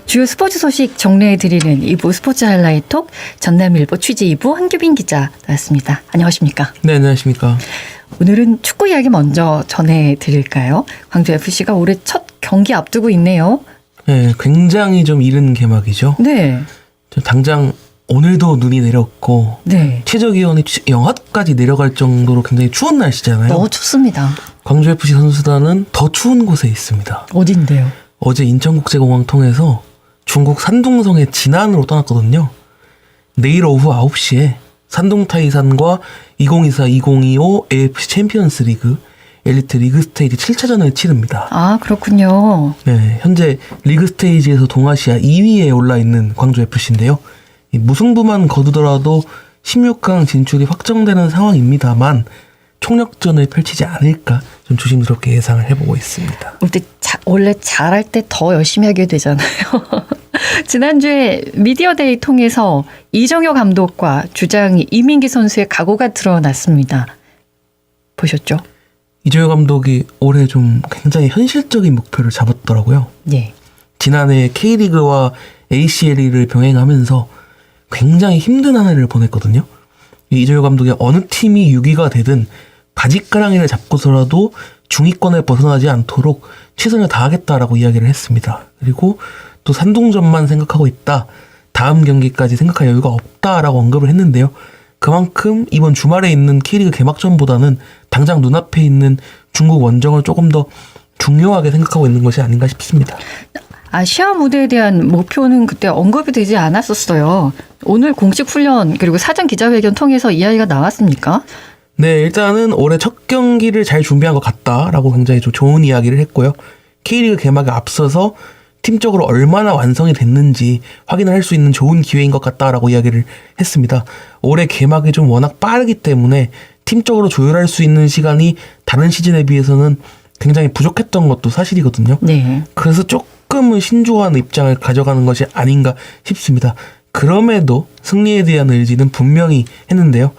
주요 스포츠 소식 정리해드리는 2부 스포츠 하이라이톡 전남일보 취재 2부 한규빈 기자 나왔습니다. 안녕하십니까? 네, 안녕하십니까? 오늘은 축구 이야기 먼저 전해드릴까요? 광주FC가 올해 첫 경기 앞두고 있네요. 네, 굉장히 좀 이른 개막이죠. 네. 당장 오늘도 눈이 내렸고 네. 최저기온이 영하까지 내려갈 정도로 굉장히 추운 날씨잖아요. 너무 춥습니다. 광주FC 선수단은 더 추운 곳에 있습니다. 어딘데요? 어제 인천국제공항 통해서 중국 산둥성의 진안으로 떠났거든요. 내일 오후 9시에 산둥타이산과 2024-2025 AFC 챔피언스 리그 엘리트 리그 스테이지 7차전을 치릅니다. 아, 그렇군요. 네, 현재 리그 스테이지에서 동아시아 2위에 올라있는 광주FC인데요. 무승부만 거두더라도 16강 진출이 확정되는 상황입니다만 총력전을 펼치지 않을까 좀 조심스럽게 예상을 해보고 있습니다. 원래 잘할 때 더 열심히 하게 되잖아요. 지난주에 미디어데이 통해서 이정효 감독과 주장 이민기 선수의 각오가 드러났습니다. 보셨죠? 이정효 감독이 올해 좀 굉장히 현실적인 목표를 잡았더라고요. 네. 지난해 K리그와 ACL을 병행하면서 굉장히 힘든 한 해를 보냈거든요. 이정효 감독이 어느 팀이 6위가 되든 바짓가랑이를 잡고서라도 중위권을 벗어나지 않도록 최선을 다하겠다라고 이야기를 했습니다. 그리고 또 산둥전만 생각하고 있다. 다음 경기까지 생각할 여유가 없다라고 언급을 했는데요. 그만큼 이번 주말에 있는 K리그 개막전보다는 당장 눈앞에 있는 중국 원정을 조금 더 중요하게 생각하고 있는 것이 아닌가 싶습니다. 아시아 무대에 대한 목표는 그때 언급이 되지 않았었어요. 오늘 공식 훈련 그리고 사전 기자회견 통해서 이야기가 나왔습니까? 네, 일단은 올해 첫 경기를 잘 준비한 것 같다라고 굉장히 좀 좋은 이야기를 했고요. K리그 개막에 앞서서 팀적으로 얼마나 완성이 됐는지 확인을 할 수 있는 좋은 기회인 것 같다라고 이야기를 했습니다. 올해 개막이 좀 워낙 빠르기 때문에 팀적으로 조율할 수 있는 시간이 다른 시즌에 비해서는 굉장히 부족했던 것도 사실이거든요. 네. 그래서 조금은 신중한 입장을 가져가는 것이 아닌가 싶습니다. 그럼에도 승리에 대한 의지는 분명히 했는데요.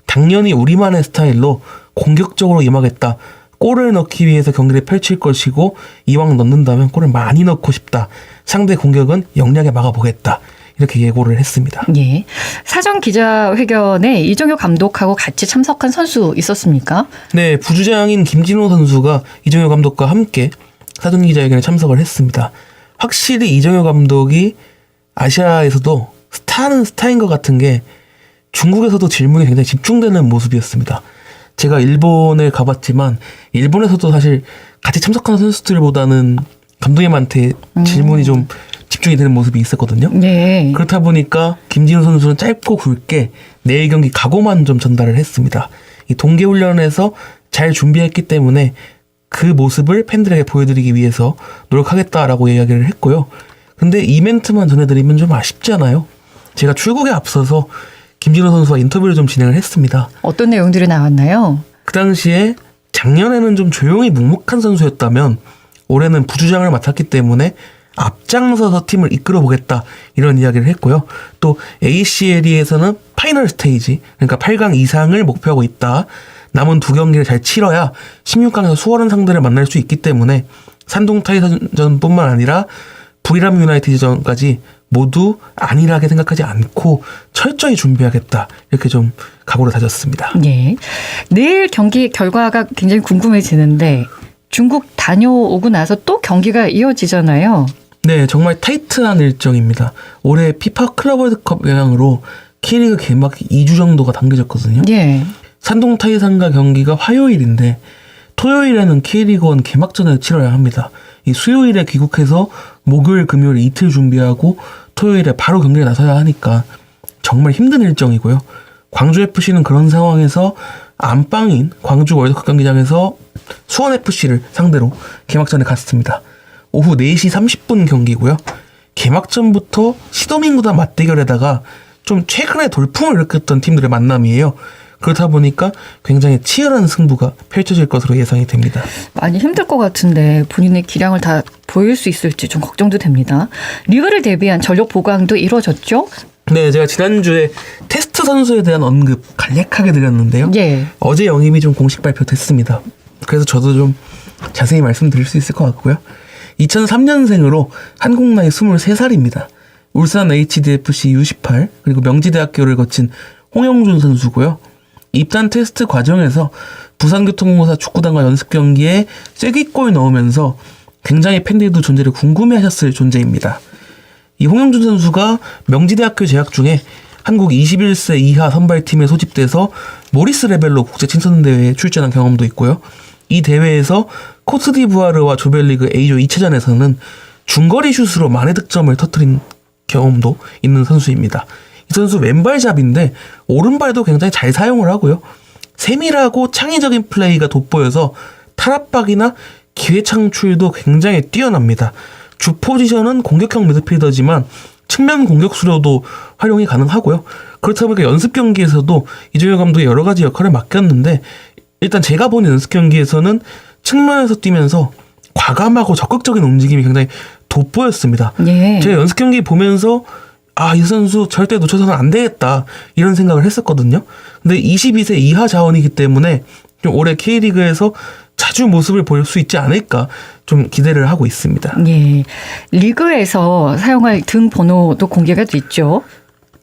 당연히 우리만의 스타일로 공격적으로 임하겠다. 골을 넣기 위해서 경기를 펼칠 것이고 이왕 넣는다면 골을 많이 넣고 싶다. 상대 공격은 영리하게 막아보겠다. 이렇게 예고를 했습니다. 예. 사전 기자회견에 이정효 감독하고 같이 참석한 선수 있었습니까? 네, 부주장인 김진호 선수가 이정효 감독과 함께 사전 기자회견에 참석을 했습니다. 확실히 이정효 감독이 아시아에서도 스타는 스타인 것 같은 게 중국에서도 질문이 굉장히 집중되는 모습이었습니다. 제가 일본을 가봤지만 일본에서도 사실 같이 참석하는 선수들보다는 감독님한테 질문이 좀 집중이 되는 모습이 있었거든요. 네. 그렇다 보니까 김진우 선수는 짧고 굵게 내일 경기 각오만 좀 전달을 했습니다. 이 동계훈련에서 잘 준비했기 때문에 그 모습을 팬들에게 보여드리기 위해서 노력하겠다라고 이야기를 했고요. 근데 이 멘트만 전해드리면 좀 아쉽잖아요. 제가 출국에 앞서서 김진호 선수와 인터뷰를 좀 진행을 했습니다. 어떤 내용들이 나왔나요? 그 당시에 작년에는 좀 조용히 묵묵한 선수였다면 올해는 부주장을 맡았기 때문에 앞장서서 팀을 이끌어 보겠다 이런 이야기를 했고요. 또 ACL에서는 파이널 스테이지 그러니까 8강 이상을 목표하고 있다. 남은 두 경기를 잘 치러야 16강에서 수월한 상대를 만날 수 있기 때문에 산둥타이전뿐만 아니라 부리람 유나이티드전까지 모두 안일하게 생각하지 않고 철저히 준비하겠다. 이렇게 좀 각오를 다졌습니다. 네. 내일 경기 결과가 굉장히 궁금해지는데 중국 다녀오고 나서 또 경기가 이어지잖아요. 네, 정말 타이트한 일정입니다. 올해 피파 클럽 월드컵 영향으로 K리그 개막 2주 정도가 당겨졌거든요. 예. 산둥타이산과 경기가 화요일인데 토요일에는 K리그1 개막전을 치러야 합니다. 이 수요일에 귀국해서 목요일, 금요일 이틀 준비하고 토요일에 바로 경기에 나서야 하니까 정말 힘든 일정이고요. 광주FC는 그런 상황에서 안방인 광주 월드컵 경기장에서 수원FC를 상대로 개막전에 갔습니다. 오후 4시 30분 경기고요. 개막전부터 시도민구단 맞대결에다가 좀 최근에 돌풍을 일으켰던 팀들의 만남이에요. 그렇다 보니까 굉장히 치열한 승부가 펼쳐질 것으로 예상이 됩니다. 많이 힘들 것 같은데 본인의 기량을 다 보일 수 있을지 좀 걱정도 됩니다. 리그를 대비한 전력 보강도 이루어졌죠? 네, 제가 지난주에 테스트 선수에 대한 언급 간략하게 드렸는데요. 예. 어제 영입이 좀 공식 발표됐습니다. 그래서 저도 좀 자세히 말씀드릴 수 있을 것 같고요. 2003년생으로 한국 나이 23살입니다. 울산 HDFC U18 그리고 명지대학교를 거친 홍영준 선수고요. 입단 테스트 과정에서 부산교통공사 축구단과 연습 경기에 쐐기골 넣으면서 굉장히 팬들도 존재를 궁금해하셨을 존재입니다. 이 홍영준 선수가 명지대학교 재학 중에 한국 21세 이하 선발팀에 소집돼서 모리스 레벨로 국제 친선대회에 출전한 경험도 있고요. 이 대회에서 코트디부아르와 조별리그 A조 2차전에서는 중거리 슛으로 만회 득점을 터뜨린 경험도 있는 선수입니다. 이 선수 왼발잡인데 오른발도 굉장히 잘 사용을 하고요. 세밀하고 창의적인 플레이가 돋보여서 탈압박이나 기회 창출도 굉장히 뛰어납니다. 주 포지션은 공격형 미드필더지만 측면 공격수로도 활용이 가능하고요. 그렇다 보니까 연습 경기에서도 이정효 감독이 여러 가지 역할을 맡겼는데 일단 제가 본 연습 경기에서는 측면에서 뛰면서 과감하고 적극적인 움직임이 굉장히 돋보였습니다. 예. 제가 연습 경기 보면서 이 선수 절대 놓쳐서는 안 되겠다 이런 생각을 했었거든요. 근데 22세 이하 자원이기 때문에 좀 올해 K리그에서 자주 모습을 보일 수 있지 않을까 좀 기대를 하고 있습니다. 예. 리그에서 사용할 등 번호도 공개가 됐죠.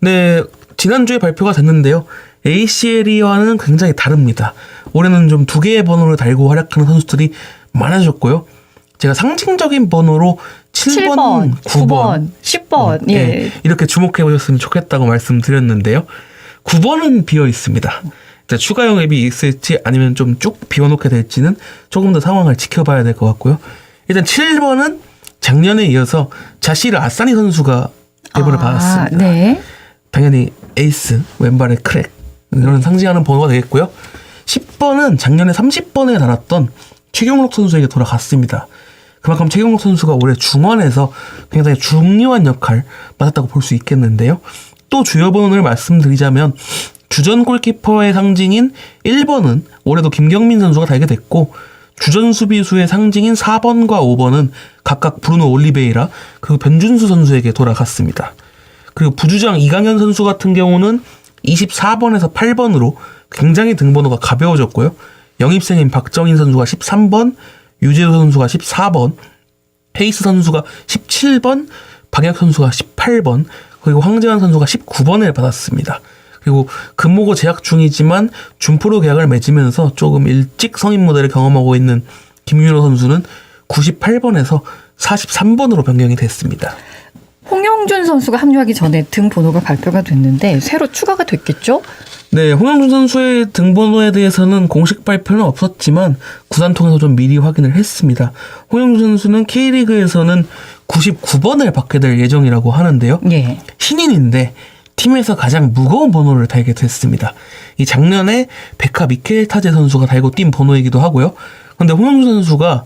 네, 지난주에 발표가 됐는데요. ACL와는 굉장히 다릅니다. 올해는 좀 두 개의 번호를 달고 활약하는 선수들이 많아졌고요. 제가 상징적인 번호로 7번, 9번, 10번 예, 이렇게 주목해 보셨으면 좋겠다고 말씀드렸는데요. 9번은 비어 있습니다. 추가용 앱이 있을지 아니면 좀 쭉 비워놓게 될지는 조금 더 상황을 지켜봐야 될 것 같고요. 일단 7번은 작년에 이어서 자시르 아사니 선수가 앱을 받았습니다. 네. 당연히 에이스, 왼발의 크랙 이런 상징하는 번호가 되겠고요. 10번은 작년에 30번에 달았던 최경록 선수에게 돌아갔습니다. 그만큼 최경록 선수가 올해 중원에서 굉장히 중요한 역할 맡았다고 볼 수 있겠는데요. 또 주요 번호를 말씀드리자면 주전 골키퍼의 상징인 1번은 올해도 김경민 선수가 달게 됐고 주전 수비수의 상징인 4번과 5번은 각각 브루노 올리베이라 그리고 변준수 선수에게 돌아갔습니다. 그리고 부주장 이강현 선수 같은 경우는 24번에서 8번으로 굉장히 등번호가 가벼워졌고요. 영입생인 박정인 선수가 13번, 유재호 선수가 14번, 헤이스 선수가 17번, 박혁 선수가 18번, 그리고 황재환 선수가 19번을 받았습니다. 그리고 금모고 재학 중이지만 준프로 계약을 맺으면서 조금 일찍 성인 무대를 경험하고 있는 김윤호 선수는 98번에서 43번으로 변경이 됐습니다. 홍영준 선수가 합류하기 전에 등 번호가 발표가 됐는데 새로 추가가 됐겠죠? 네, 홍영준 선수의 등번호에 대해서는 공식 발표는 없었지만 구단 통해서 좀 미리 확인을 했습니다. 홍영준 선수는 K리그에서는 99번을 받게 될 예정이라고 하는데요. 예. 신인인데 팀에서 가장 무거운 번호를 달게 됐습니다. 이 작년에 베카 미켈 타제 선수가 달고 뛴 번호이기도 하고요. 그런데 홍영준 선수가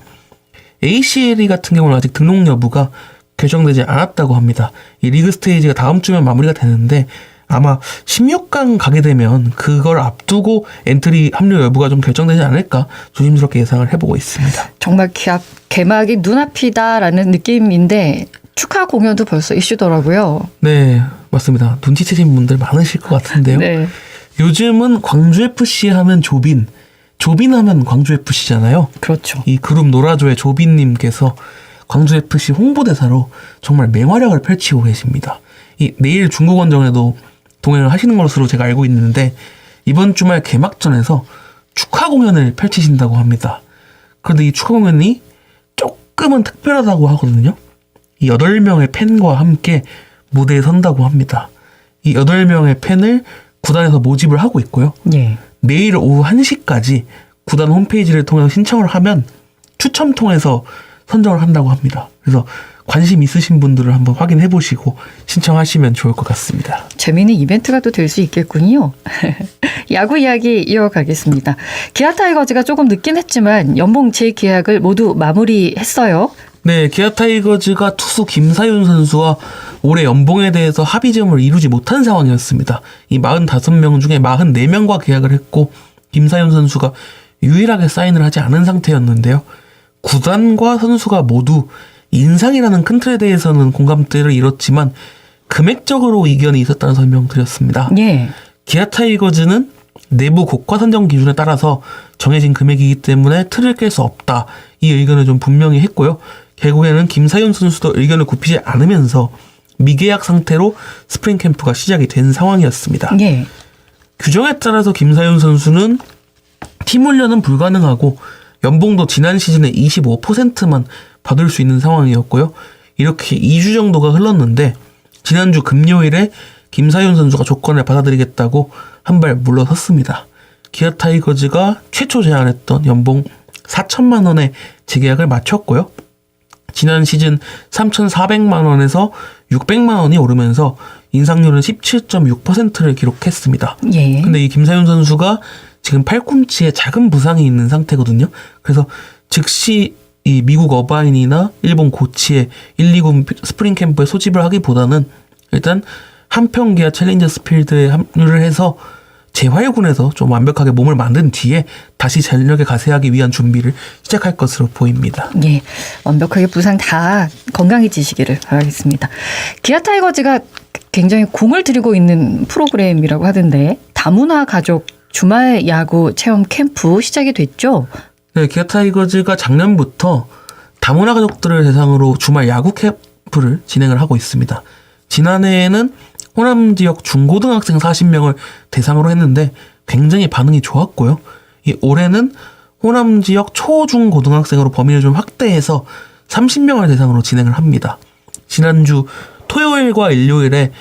ACL 같은 경우는 아직 등록 여부가 결정되지 않았다고 합니다. 이 리그 스테이지가 다음 주면 마무리가 되는데 아마 16강 가게 되면 그걸 앞두고 엔트리 합류 여부가 좀 결정되지 않을까 조심스럽게 예상을 해보고 있습니다. 정말 개막이 눈앞이다라는 느낌인데 축하 공연도 벌써 이슈더라고요. 네, 맞습니다. 눈치채신 분들 많으실 것 같은데요. 네. 요즘은 광주FC 하면 조빈 하면 광주FC잖아요. 그렇죠. 이 그룹 노라조의 조빈님께서 광주FC 홍보대사로 정말 맹활약을 펼치고 계십니다. 이 내일 중국원정에도 동행을 하시는 것으로 제가 알고 있는데 이번 주말 개막전에서 축하 공연을 펼치신다고 합니다. 그런데 이 축하 공연이 조금은 특별하다고 하거든요. 이 8명의 팬과 함께 무대에 선다고 합니다. 이 8명의 팬을 구단에서 모집을 하고 있고요. 예. 내일 오후 1시까지 구단 홈페이지를 통해서 신청을 하면 추첨 통해서 선정을 한다고 합니다. 그래서 관심 있으신 분들을 한번 확인해 보시고 신청하시면 좋을 것 같습니다. 재미있는 이벤트가 또 될 수 있겠군요. 야구 이야기 이어가겠습니다. 기아 타이거즈가 조금 늦긴 했지만 연봉 재계약을 모두 마무리했어요. 네, 기아 타이거즈가 투수 김사윤 선수와 올해 연봉에 대해서 합의점을 이루지 못한 상황이었습니다. 이 45명 중에 44명과 계약을 했고 김사윤 선수가 유일하게 사인을 하지 않은 상태였는데요. 구단과 선수가 모두 인상이라는 큰 틀에 대해서는 공감대를 이뤘지만 금액적으로 이견이 있었다는 설명드렸습니다. 예. 기아 타이거즈는 내부 고가 선정 기준에 따라서 정해진 금액이기 때문에 틀을 깰 수 없다. 이 의견을 좀 분명히 했고요. 결국에는 김사윤 선수도 의견을 굽히지 않으면서 미계약 상태로 스프링 캠프가 시작이 된 상황이었습니다. 예. 규정에 따라서 김사윤 선수는 팀 훈련은 불가능하고 연봉도 지난 시즌의 25%만 받을 수 있는 상황이었고요. 이렇게 2주 정도가 흘렀는데 지난주 금요일에 김사윤 선수가 조건을 받아들이겠다고 한 발 물러섰습니다. 기아 타이거즈가 최초 제안했던 연봉 4천만 원의 재계약을 마쳤고요. 지난 시즌 3,400만 원에서 600만 원이 오르면서 인상률은 17.6%를 기록했습니다. 예. 근데 이 김사윤 선수가 지금 팔꿈치에 작은 부상이 있는 상태거든요. 그래서 즉시 이 미국 어바인이나 일본 고치의 1, 2군 스프링 캠프에 소집을 하기보다는 일단 한평기아 챌린저스 필드에 합류를 해서 재활군에서 좀 완벽하게 몸을 만든 뒤에 다시 전력에 가세하기 위한 준비를 시작할 것으로 보입니다. 예, 완벽하게 부상 다 건강해지시기를 바라겠습니다. 기아 타이거즈가 굉장히 공을 들이고 있는 프로그램이라고 하던데 다문화 가족 주말 야구 체험 캠프 시작이 됐죠? 네, 기아 타이거즈가 작년부터 다문화 가족들을 대상으로 주말 야구 캠프를 진행을 하고 있습니다. 지난해에는 호남 지역 중고등학생 40명을 대상으로 했는데 굉장히 반응이 좋았고요. 올해는 호남 지역 초, 중, 고등학생으로 범위를 좀 확대해서 30명을 대상으로 진행을 합니다. 지난주 토요일과 일요일에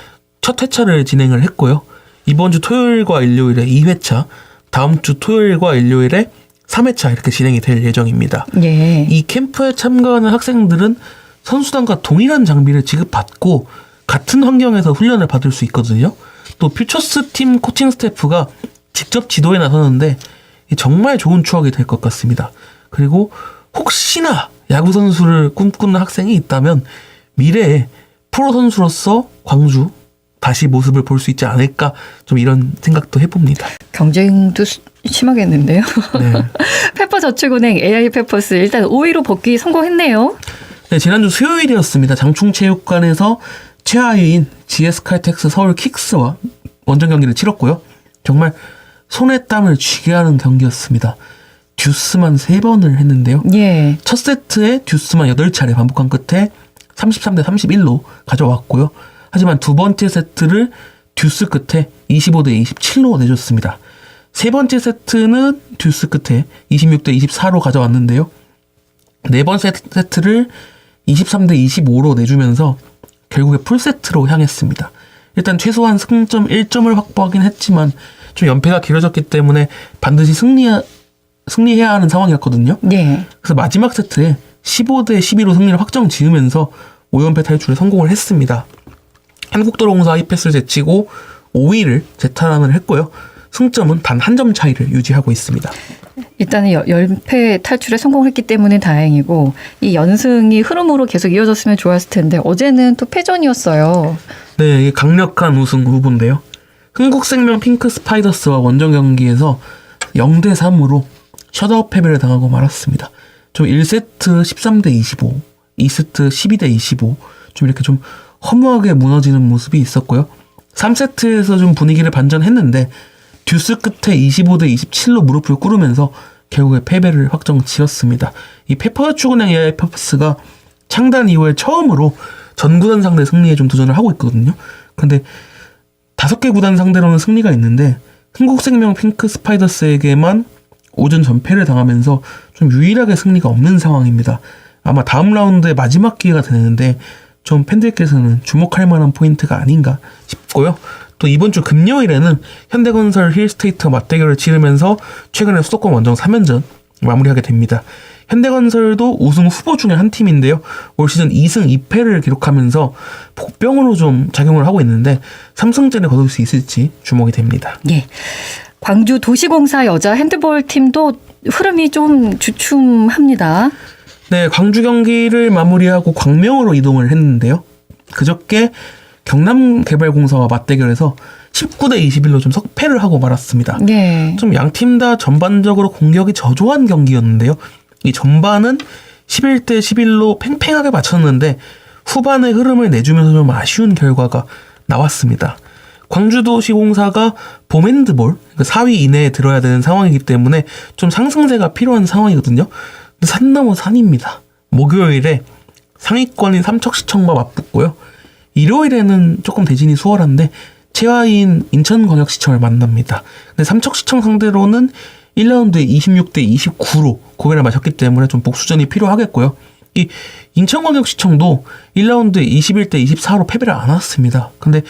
첫 회차를 진행을 했고요. 이번 주 토요일과 일요일에 2회차, 다음 주 토요일과 일요일에 3회차 이렇게 진행이 될 예정입니다. 예. 이 캠프에 참가하는 학생들은 선수단과 동일한 장비를 지급받고 같은 환경에서 훈련을 받을 수 있거든요. 또 퓨처스 팀 코칭 스태프가 직접 지도에 나서는데 정말 좋은 추억이 될 것 같습니다. 그리고 혹시나 야구 선수를 꿈꾸는 학생이 있다면 미래에 프로 선수로서 광주 다시 모습을 볼 수 있지 않을까 좀 이런 생각도 해봅니다. 경쟁도 심하겠는데요. 네. 페퍼저축은행 AI 페퍼스 일단 5위로 복귀 성공했네요. 네, 지난주 수요일이었습니다. 장충체육관에서 최하위인 GS칼텍스 서울 킥스와 원정 경기를 치렀고요. 정말 손에 땀을 쥐게 하는 경기였습니다. 듀스만 3번을 했는데요. 예. 첫 세트에 듀스만 8차례 반복한 끝에 33대 31로 가져왔고요. 하지만 두 번째 세트를 듀스 끝에 25대 27로 내줬습니다. 세 번째 세트는 듀스 끝에 26대 24로 가져왔는데요. 네 번째 세트를 23대 25로 내주면서 결국에 풀세트로 향했습니다. 일단 최소한 승점 1점을 확보하긴 했지만 좀 연패가 길어졌기 때문에 반드시 승리해야 하는 상황이었거든요. 네. 그래서 마지막 세트에 15대 12로 승리를 확정 지으면서 5연패 탈출에 성공을 했습니다. 한국도로공사 하이패스를 제치고 5위를 재탈환을 했고요. 승점은 단 한 점 차이를 유지하고 있습니다. 일단은 연패 탈출에 성공했기 때문에 다행이고 이 연승이 흐름으로 계속 이어졌으면 좋았을 텐데 어제는 또 패전이었어요. 네, 강력한 우승 후보인데요. 흥국생명 핑크 스파이더스와 원정 경기에서 0대 3으로 셧아웃 패배를 당하고 말았습니다. 좀 1세트 13대 25, 2세트 12대 25, 좀 이렇게 좀 허무하게 무너지는 모습이 있었고요. 3세트에서 좀 분위기를 반전했는데 듀스 끝에 25대 27로 무릎을 꿇으면서 결국에 패배를 확정 지었습니다. 이 페퍼저축은행 AI 페퍼스가 창단 이후에 처음으로 전구단 상대 승리에 좀 도전을 하고 있거든요. 근데 5개 구단 상대로는 승리가 있는데 흥국생명 핑크 스파이더스에게만 오전 전패를 당하면서 좀 유일하게 승리가 없는 상황입니다. 아마 다음 라운드의 마지막 기회가 되는데 좀 팬들께서는 주목할 만한 포인트가 아닌가 싶고요. 또 이번 주 금요일에는 현대건설 힐스테이트와 맞대결을 치르면서 최근에 수도권 원정 3연전 마무리하게 됩니다. 현대건설도 우승 후보 중에 한 팀인데요. 올 시즌 2승 2패를 기록하면서 복병으로 좀 작용을 하고 있는데 3승째를 거둘 수 있을지 주목이 됩니다. 예. 광주 도시공사 여자 핸드볼 팀도 흐름이 좀 주춤합니다. 네, 광주 경기를 마무리하고 광명으로 이동을 했는데요. 그저께 경남개발공사와 맞대결해서 19대 21로 좀 석패를 하고 말았습니다. 예. 좀 양 팀 다 전반적으로 공격이 저조한 경기였는데요. 이 전반은 11대 11로 팽팽하게 맞췄는데 후반의 흐름을 내주면서 좀 아쉬운 결과가 나왔습니다. 광주도시공사가 봄핸드볼 4위 이내에 들어야 되는 상황이기 때문에 좀 상승세가 필요한 상황이거든요. 근데 산 넘어 산입니다. 목요일에 상위권인 삼척시청과 맞붙고요. 일요일에는 조금 대진이 수월한데 최하위인 인천광역시청을 만납니다. 근데 삼척시청 상대로는 1라운드에 26대 29로 고개를 마셨기 때문에 좀 복수전이 필요하겠고요. 이 인천광역시청도 1라운드에 21대 24로 패배를 안 했습니다. 근데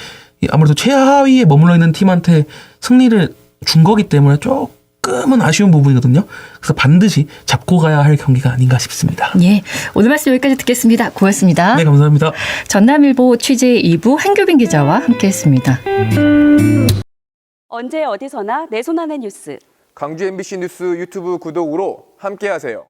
아무래도 최하위에 머물러 있는 팀한테 승리를 준 거기 때문에 조금은 아쉬운 부분이거든요. 그래서 반드시 잡고 가야 할 경기가 아닌가 싶습니다. 예, 오늘 말씀 여기까지 듣겠습니다. 고맙습니다. 네, 감사합니다. 전남일보 취재 2부 한규빈 기자와 함께했습니다. 언제 어디서나 내 손 안의 뉴스. 강주 MBC 뉴스 유튜브 구독으로 함께하세요.